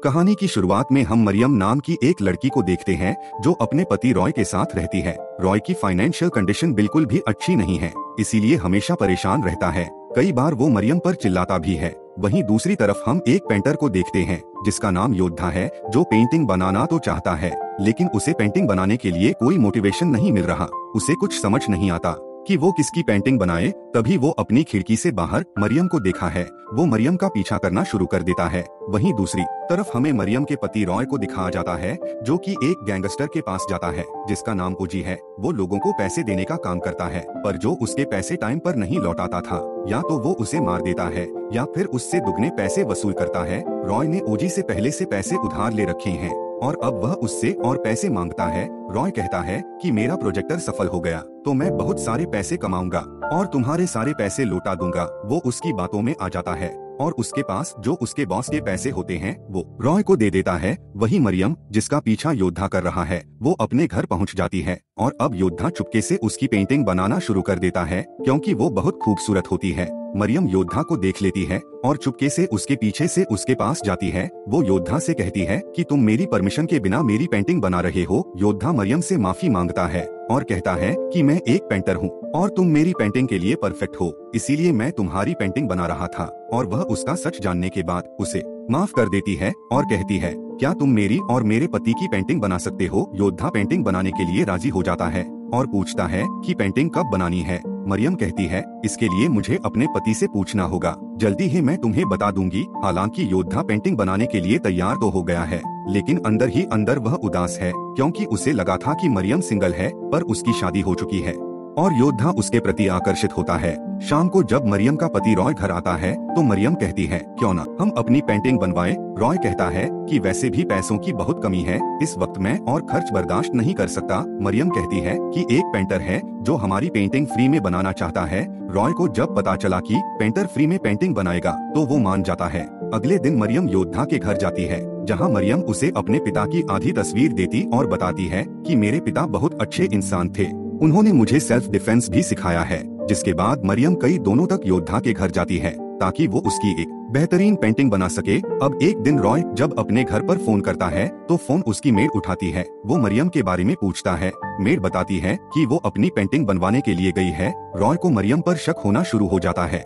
कहानी की शुरुआत में हम मरियम नाम की एक लड़की को देखते हैं जो अपने पति रॉय के साथ रहती है। रॉय की फाइनेंशियल कंडीशन बिल्कुल भी अच्छी नहीं है, इसीलिए हमेशा परेशान रहता है। कई बार वो मरियम पर चिल्लाता भी है। वहीं दूसरी तरफ हम एक पेंटर को देखते हैं जिसका नाम योद्धा है, जो पेंटिंग बनाना तो चाहता है लेकिन उसे पेंटिंग बनाने के लिए कोई मोटिवेशन नहीं मिल रहा। उसे कुछ समझ नहीं आता कि वो किसकी पेंटिंग बनाए। तभी वो अपनी खिड़की से बाहर मरियम को देखा है। वो मरियम का पीछा करना शुरू कर देता है। वहीं दूसरी तरफ हमें मरियम के पति रॉय को दिखाया जाता है, जो कि एक गैंगस्टर के पास जाता है जिसका नाम ओजी है। वो लोगों को पैसे देने का काम करता है, पर जो उसके पैसे टाइम पर नहीं लौटाता था, या तो वो उसे मार देता है या फिर उससे दुगने पैसे वसूल करता है। रॉय ने ओजी से पहले से पैसे उधार ले रखे हैं और अब वह उससे और पैसे मांगता है। रॉय कहता है कि मेरा प्रोजेक्टर सफल हो गया तो मैं बहुत सारे पैसे कमाऊंगा और तुम्हारे सारे पैसे लौटा दूंगा। वो उसकी बातों में आ जाता है और उसके पास जो उसके बॉस के पैसे होते हैं वो रॉय को दे देता है। वही मरियम, जिसका पीछा योद्धा कर रहा है, वो अपने घर पहुंच जाती है और अब योद्धा चुपके से उसकी पेंटिंग बनाना शुरू कर देता है क्योंकि वो बहुत खूबसूरत होती है। मरियम योद्धा को देख लेती है और चुपके से उसके पीछे से उसके पास जाती है। वो योद्धा से कहती है कि तुम मेरी परमिशन के बिना मेरी पेंटिंग बना रहे हो। योद्धा मरियम से माफी मांगता है और कहता है कि मैं एक पेंटर हूँ और तुम मेरी पेंटिंग के लिए परफेक्ट हो, इसीलिए मैं तुम्हारी पेंटिंग बना रहा था। और वह उसका सच जानने के बाद उसे माफ कर देती है और कहती है, क्या तुम मेरी और मेरे पति की पेंटिंग बना सकते हो? योद्धा पेंटिंग बनाने के लिए राजी हो जाता है और पूछता है कि पेंटिंग कब बनानी है। मरियम कहती है, इसके लिए मुझे अपने पति से पूछना होगा, जल्दी ही मैं तुम्हें बता दूंगी। हालांकि योद्धा पेंटिंग बनाने के लिए तैयार तो हो गया है, लेकिन अंदर ही अंदर वह उदास है क्योंकि उसे लगा था कि मरियम सिंगल है, पर उसकी शादी हो चुकी है और योद्धा उसके प्रति आकर्षित होता है। शाम को जब मरियम का पति रॉय घर आता है तो मरियम कहती है, क्यों ना हम अपनी पेंटिंग बनवाएं। रॉय कहता है कि वैसे भी पैसों की बहुत कमी है, इस वक्त मैं और खर्च बर्दाश्त नहीं कर सकता। मरियम कहती है कि एक पेंटर है जो हमारी पेंटिंग फ्री में बनाना चाहता है। रॉय को जब पता चला कि पेंटर फ्री में पेंटिंग बनाएगा तो वो मान जाता है। अगले दिन मरियम योद्धा के घर जाती है, जहां मरियम उसे अपने पिता की आधी तस्वीर देती और बताती है कि मेरे पिता बहुत अच्छे इंसान थे, उन्होंने मुझे सेल्फ डिफेंस भी सिखाया है। जिसके बाद मरियम कई दोनों तक योद्धा के घर जाती है ताकि वो उसकी एक बेहतरीन पेंटिंग बना सके। अब एक दिन रॉय जब अपने घर पर फोन करता है तो फोन उसकी मेड उठाती है। वो मरियम के बारे में पूछता है। मेड बताती है कि वो अपनी पेंटिंग बनवाने के लिए गई है। रॉय को मरियम पर शक होना शुरू हो जाता है।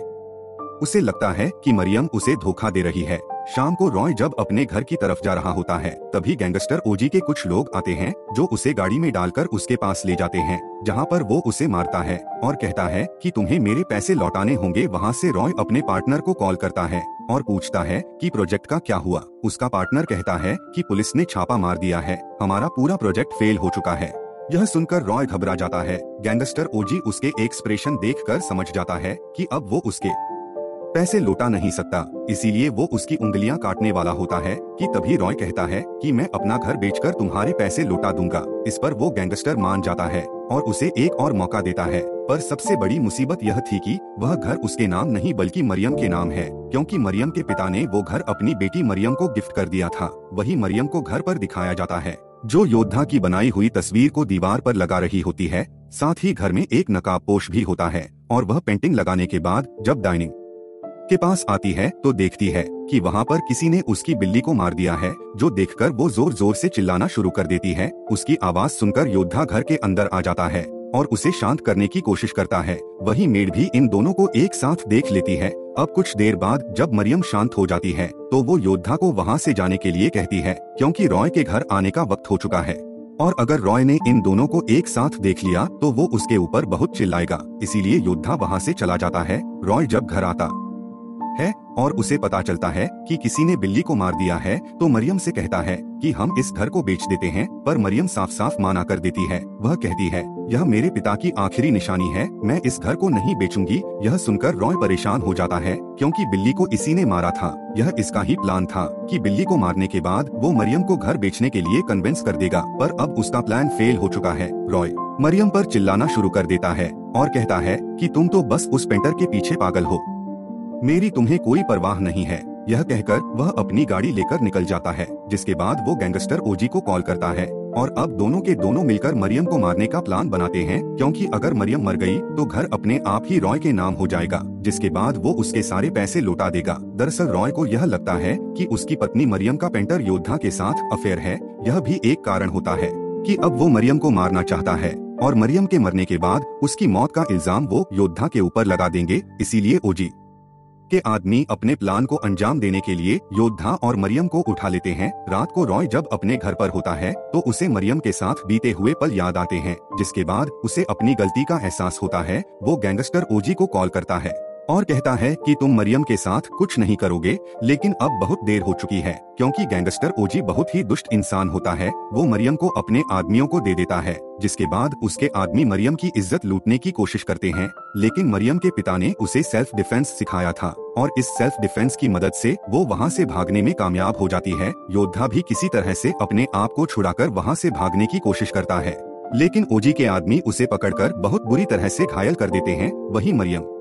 उसे लगता है कि मरियम उसे धोखा दे रही है। शाम को रॉय जब अपने घर की तरफ जा रहा होता है तभी गैंगस्टर ओजी के कुछ लोग आते हैं जो उसे गाड़ी में डालकर उसके पास ले जाते हैं, जहां पर वो उसे मारता है और कहता है कि तुम्हें मेरे पैसे लौटाने होंगे। वहां से रॉय अपने पार्टनर को कॉल करता है और पूछता है कि प्रोजेक्ट का क्या हुआ। उसका पार्टनर कहता है कि पुलिस ने छापा मार दिया है, हमारा पूरा प्रोजेक्ट फेल हो चुका है। यह सुनकर रॉय घबरा जाता है। गैंगस्टर ओजी उसके एक्सप्रेशन देखकर समझ जाता है कि अब वो उसके पैसे लौटा नहीं सकता, इसीलिए वो उसकी उंगलियां काटने वाला होता है कि तभी रॉय कहता है कि मैं अपना घर बेचकर तुम्हारे पैसे लौटा दूंगा। इस पर वो गैंगस्टर मान जाता है और उसे एक और मौका देता है। पर सबसे बड़ी मुसीबत यह थी कि वह घर उसके नाम नहीं बल्कि मरियम के नाम है, क्योंकि मरियम के पिता ने वो घर अपनी बेटी मरियम को गिफ्ट कर दिया था। वही मरियम को घर पर दिखाया जाता है, जो योद्धा की बनाई हुई तस्वीर को दीवार पर लगा रही होती है। साथ ही घर में एक नकाबपोश भी होता है और वह पेंटिंग लगाने के बाद जब डाइनिंग के पास आती है तो देखती है कि वहाँ पर किसी ने उसकी बिल्ली को मार दिया है, जो देखकर वो जोर जोर से चिल्लाना शुरू कर देती है। उसकी आवाज सुनकर योद्धा घर के अंदर आ जाता है और उसे शांत करने की कोशिश करता है। वही मेड भी इन दोनों को एक साथ देख लेती है। अब कुछ देर बाद जब मरियम शांत हो जाती है तो वो योद्धा को वहाँ से जाने के लिए कहती है, क्योंकि रॉय के घर आने का वक्त हो चुका है और अगर रॉय ने इन दोनों को एक साथ देख लिया तो वो उसके ऊपर बहुत चिल्लाएगा। इसीलिए योद्धा वहाँ से चला जाता है। रॉय जब घर आता है और उसे पता चलता है कि किसी ने बिल्ली को मार दिया है तो मरियम से कहता है कि हम इस घर को बेच देते हैं, पर मरियम साफ साफ मना कर देती है। वह कहती है, यह मेरे पिता की आखिरी निशानी है, मैं इस घर को नहीं बेचूंगी। यह सुनकर रॉय परेशान हो जाता है क्योंकि बिल्ली को इसी ने मारा था। यह इसका ही प्लान था कि बिल्ली को मारने के बाद वो मरियम को घर बेचने के लिए कन्विंस कर देगा, पर अब उसका प्लान फेल हो चुका है। रॉय मरियम पर चिल्लाना शुरू कर देता है और कहता है कि तुम तो बस उस पेंटर के पीछे पागल हो, मेरी तुम्हें कोई परवाह नहीं है। यह कहकर वह अपनी गाड़ी लेकर निकल जाता है। जिसके बाद वो गैंगस्टर ओजी को कॉल करता है और अब दोनों के दोनों मिलकर मरियम को मारने का प्लान बनाते हैं, क्योंकि अगर मरियम मर गई तो घर अपने आप ही रॉय के नाम हो जाएगा, जिसके बाद वो उसके सारे पैसे लौटा देगा। दरअसल रॉय को यह लगता है कि उसकी पत्नी मरियम का पेंटर योद्धा के साथ अफेयर है। यह भी एक कारण होता है कि अब वो मरियम को मारना चाहता है और मरियम के मरने के बाद उसकी मौत का इल्जाम वो योद्धा के ऊपर लगा देंगे। इसीलिए ओजी के आदमी अपने प्लान को अंजाम देने के लिए योद्धा और मरियम को उठा लेते हैं। रात को रॉय जब अपने घर पर होता है तो उसे मरियम के साथ बीते हुए पल याद आते हैं, जिसके बाद उसे अपनी गलती का एहसास होता है। वो गैंगस्टर ओजी को कॉल करता है और कहता है कि तुम मरियम के साथ कुछ नहीं करोगे, लेकिन अब बहुत देर हो चुकी है, क्योंकि गैंगस्टर ओजी बहुत ही दुष्ट इंसान होता है। वो मरियम को अपने आदमियों को दे देता है, जिसके बाद उसके आदमी मरियम की इज्जत लूटने की कोशिश करते हैं। लेकिन मरियम के पिता ने उसे सेल्फ डिफेंस सिखाया था और इस सेल्फ डिफेंस की मदद से वो वहाँ से भागने में कामयाब हो जाती है। योद्धा भी किसी तरह से अपने आप को छुड़ाकर वहाँ से भागने की कोशिश करता है, लेकिन ओजी के आदमी उसे पकड़कर बहुत बुरी तरह से घायल कर देते हैं। वहीं मरियम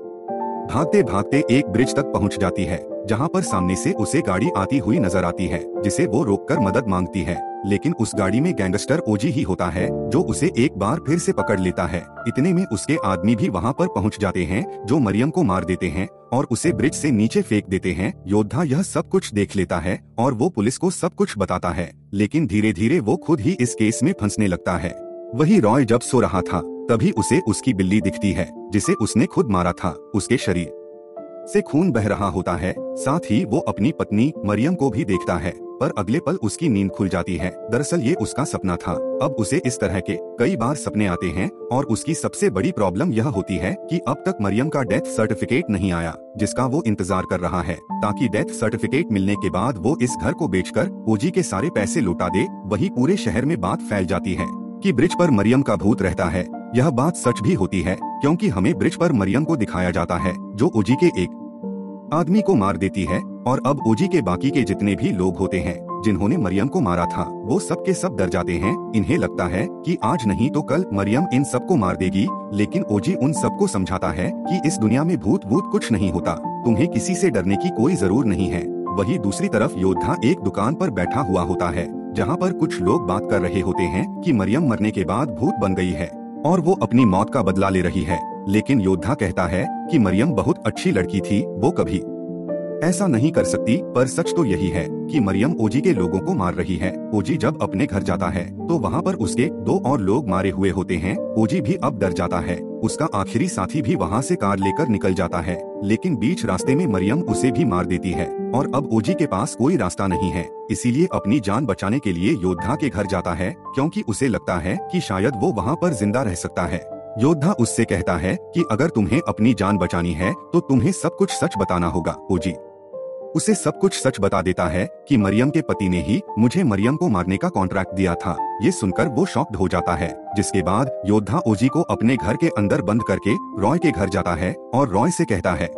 भागते भागते एक ब्रिज तक पहुंच जाती है, जहां पर सामने से उसे गाड़ी आती हुई नजर आती है, जिसे वो रोककर मदद मांगती है। लेकिन उस गाड़ी में गैंगस्टर ओजी ही होता है, जो उसे एक बार फिर से पकड़ लेता है। इतने में उसके आदमी भी वहां पर पहुंच जाते हैं, जो मरियम को मार देते हैं और उसे ब्रिज से नीचे फेंक देते हैं। योद्धा यह सब कुछ देख लेता है और वो पुलिस को सब कुछ बताता है, लेकिन धीरे धीरे वो खुद ही इस केस में फंसने लगता है। वही रॉय जब सो रहा था तभी उसे उसकी बिल्ली दिखती है, जिसे उसने खुद मारा था। उसके शरीर से खून बह रहा होता है। साथ ही वो अपनी पत्नी मरियम को भी देखता है, पर अगले पल उसकी नींद खुल जाती है। दरअसल ये उसका सपना था। अब उसे इस तरह के कई बार सपने आते हैं और उसकी सबसे बड़ी प्रॉब्लम यह होती है कि अब तक मरियम का डेथ सर्टिफिकेट नहीं आया, जिसका वो इंतजार कर रहा है, ताकि डेथ सर्टिफिकेट मिलने के बाद वो इस घर को बेचकर ओजी के सारे पैसे लौटा दे। वही पूरे शहर में बात फैल जाती है कि ब्रिज पर मरियम का भूत रहता है। यह बात सच भी होती है, क्योंकि हमें ब्रिज पर मरियम को दिखाया जाता है, जो ओजी के एक आदमी को मार देती है। और अब ओजी के बाकी के जितने भी लोग होते हैं जिन्होंने मरियम को मारा था, वो सब के सब डर जाते हैं। इन्हें लगता है कि आज नहीं तो कल मरियम इन सबको मार देगी। लेकिन ओजी उन सबको समझाता है कि इस दुनिया में भूत भूत कुछ नहीं होता, तुम्हें किसी से डरने की कोई जरूर नहीं है। वही दूसरी तरफ योद्धा एक दुकान पर बैठा हुआ होता है, जहाँ पर कुछ लोग बात कर रहे होते हैं कि मरियम मरने के बाद भूत बन गई है और वो अपनी मौत का बदला ले रही है। लेकिन योद्धा कहता है कि मरियम बहुत अच्छी लड़की थी, वो कभी ऐसा नहीं कर सकती। पर सच तो यही है कि मरियम ओजी के लोगों को मार रही है। ओजी जब अपने घर जाता है तो वहाँ पर उसके 2 और लोग मारे हुए होते हैं। ओजी भी अब डर जाता है। उसका आखिरी साथी भी वहाँ से कार लेकर निकल जाता है, लेकिन बीच रास्ते में मरियम उसे भी मार देती है और अब ओजी के पास कोई रास्ता नहीं है। इसीलिए अपनी जान बचाने के लिए योद्धा के घर जाता है, क्योंकि उसे लगता है कि शायद वो वहाँ पर जिंदा रह सकता है। योद्धा उससे कहता है कि अगर तुम्हें अपनी जान बचानी है तो तुम्हें सब कुछ सच बताना होगा। ओजी उसे सब कुछ सच बता देता है कि मरियम के पति ने ही मुझे मरियम को मारने का कॉन्ट्रैक्ट दिया था। ये सुनकर वो शॉक्ड हो जाता है, जिसके बाद योद्धा ओजी को अपने घर के अंदर बंद करके रॉय के घर जाता है और रॉय से कहता है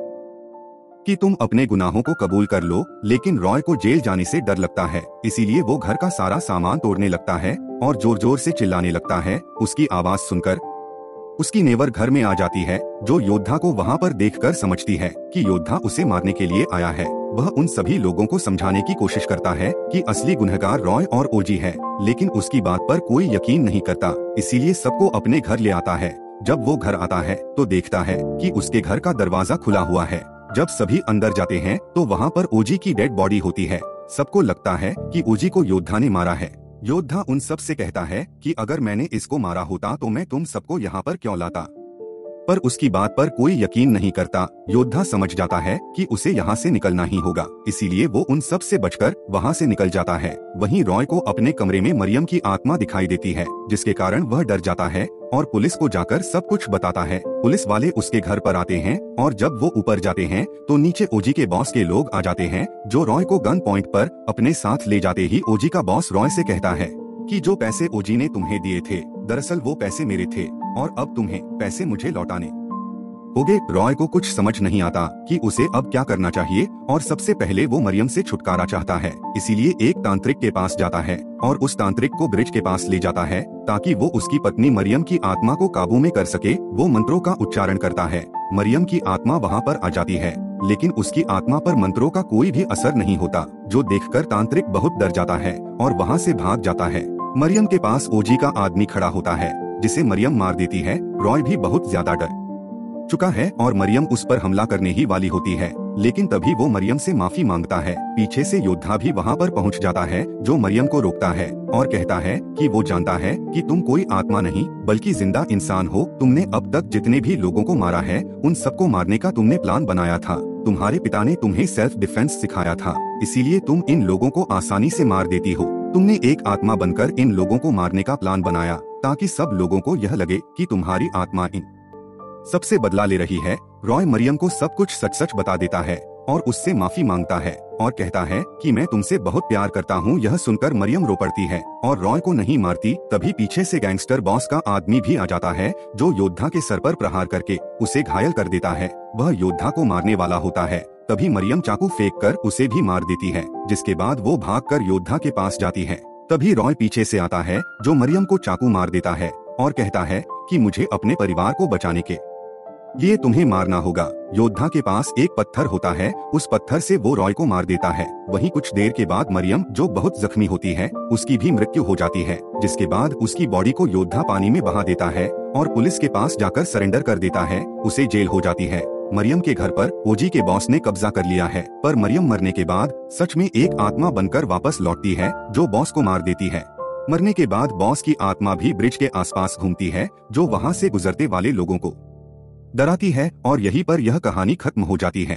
कि तुम अपने गुनाहों को कबूल कर लो। लेकिन रॉय को जेल जाने से डर लगता है, इसीलिए वो घर का सारा सामान तोड़ने लगता है और जोर जोर से चिल्लाने लगता है। उसकी आवाज सुनकर उसकी नेवर घर में आ जाती है, जो योद्धा को वहाँ पर देखकर समझती है कि योद्धा उसे मारने के लिए आया है। वह उन सभी लोगों को समझाने की कोशिश करता है कि असली गुनहगार रॉय और ओजी है, लेकिन उसकी बात पर कोई यकीन नहीं करता। इसीलिए सबको अपने घर ले आता है। जब वो घर आता है तो देखता है कि उसके घर का दरवाजा खुला हुआ है। जब सभी अंदर जाते हैं तो वहाँ पर ओजी की डेड बॉडी होती है। सबको लगता है कि ओजी को योद्धा ने मारा है। योद्धा उन सब से कहता है कि अगर मैंने इसको मारा होता तो मैं तुम सबको यहाँ पर क्यों लाता, पर उसकी बात पर कोई यकीन नहीं करता। योद्धा समझ जाता है कि उसे यहाँ से निकलना ही होगा, इसीलिए वो उन सब से बचकर वहाँ से निकल जाता है। वहीं रॉय को अपने कमरे में मरियम की आत्मा दिखाई देती है, जिसके कारण वह डर जाता है और पुलिस को जाकर सब कुछ बताता है। पुलिस वाले उसके घर पर आते हैं और जब वो ऊपर जाते हैं तो नीचे ओजी के बॉस के लोग आ जाते हैं, जो रॉय को गन पॉइंट पर अपने साथ ले जाते ही ओजी का बॉस रॉय से कहता है कि जो पैसे ओजी ने तुम्हें दिए थे, दरअसल वो पैसे मेरे थे और अब तुम्हें पैसे मुझे लौटाने होंगे। रॉय को कुछ समझ नहीं आता कि उसे अब क्या करना चाहिए और सबसे पहले वो मरियम से छुटकारा चाहता है। इसीलिए एक तांत्रिक के पास जाता है और उस तांत्रिक को ब्रिज के पास ले जाता है ताकि वो उसकी पत्नी मरियम की आत्मा को काबू में कर सके। वो मंत्रों का उच्चारण करता है। मरियम की आत्मा वहाँ पर आ जाती है, लेकिन उसकी आत्मा पर मंत्रों का कोई भी असर नहीं होता, जो देखकर तांत्रिक बहुत डर जाता है और वहाँ से भाग जाता है। मरियम के पास ओजी का आदमी खड़ा होता है जिसे मरियम मार देती है। रॉय भी बहुत ज्यादा डर चुका है और मरियम उस पर हमला करने ही वाली होती है, लेकिन तभी वो मरियम से माफी मांगता है। पीछे से योद्धा भी वहाँ पर पहुँच जाता है जो मरियम को रोकता है और कहता है कि वो जानता है कि तुम कोई आत्मा नहीं बल्कि जिंदा इंसान हो। तुमने अब तक जितने भी लोगों को मारा है उन सबको मारने का तुमने प्लान बनाया था। तुम्हारे पिता ने तुम्हें सेल्फ डिफेंस सिखाया था, इसीलिए तुम इन लोगों को आसानी से मार देती हो। तुमने एक आत्मा बनकर इन लोगों को मारने का प्लान बनाया ताकि सब लोगों को यह लगे कि तुम्हारी आत्मा इन सबसे बदला ले रही है। रॉय मरियम को सब कुछ सच सच बता देता है और उससे माफी मांगता है और कहता है कि मैं तुमसे बहुत प्यार करता हूँ। यह सुनकर मरियम रो पड़ती है और रॉय को नहीं मारती। तभी पीछे से गैंगस्टर बॉस का आदमी भी आ जाता है जो योद्धा के सर पर प्रहार करके उसे घायल कर देता है। वह योद्धा को मारने वाला होता है, तभी मरियम चाकू फेंक कर उसे भी मार देती है, जिसके बाद वो भागकर योद्धा के पास जाती है। तभी रॉय पीछे से आता है जो मरियम को चाकू मार देता है और कहता है कि मुझे अपने परिवार को बचाने के लिए तुम्हें मारना होगा। योद्धा के पास एक पत्थर होता है, उस पत्थर से वो रॉय को मार देता है। वहीं कुछ देर के बाद मरियम जो बहुत जख्मी होती है उसकी भी मृत्यु हो जाती है, जिसके बाद उसकी बॉडी को योद्धा पानी में बहा देता है और पुलिस के पास जाकर सरेंडर कर देता है। उसे जेल हो जाती है। मरियम के घर पर ओजी के बॉस ने कब्जा कर लिया है, पर मरियम मरने के बाद सच में एक आत्मा बनकर वापस लौटती है जो बॉस को मार देती है। मरने के बाद बॉस की आत्मा भी ब्रिज के आसपास घूमती है जो वहाँ से गुजरते वाले लोगों को डराती है और यहीं पर यह कहानी खत्म हो जाती है।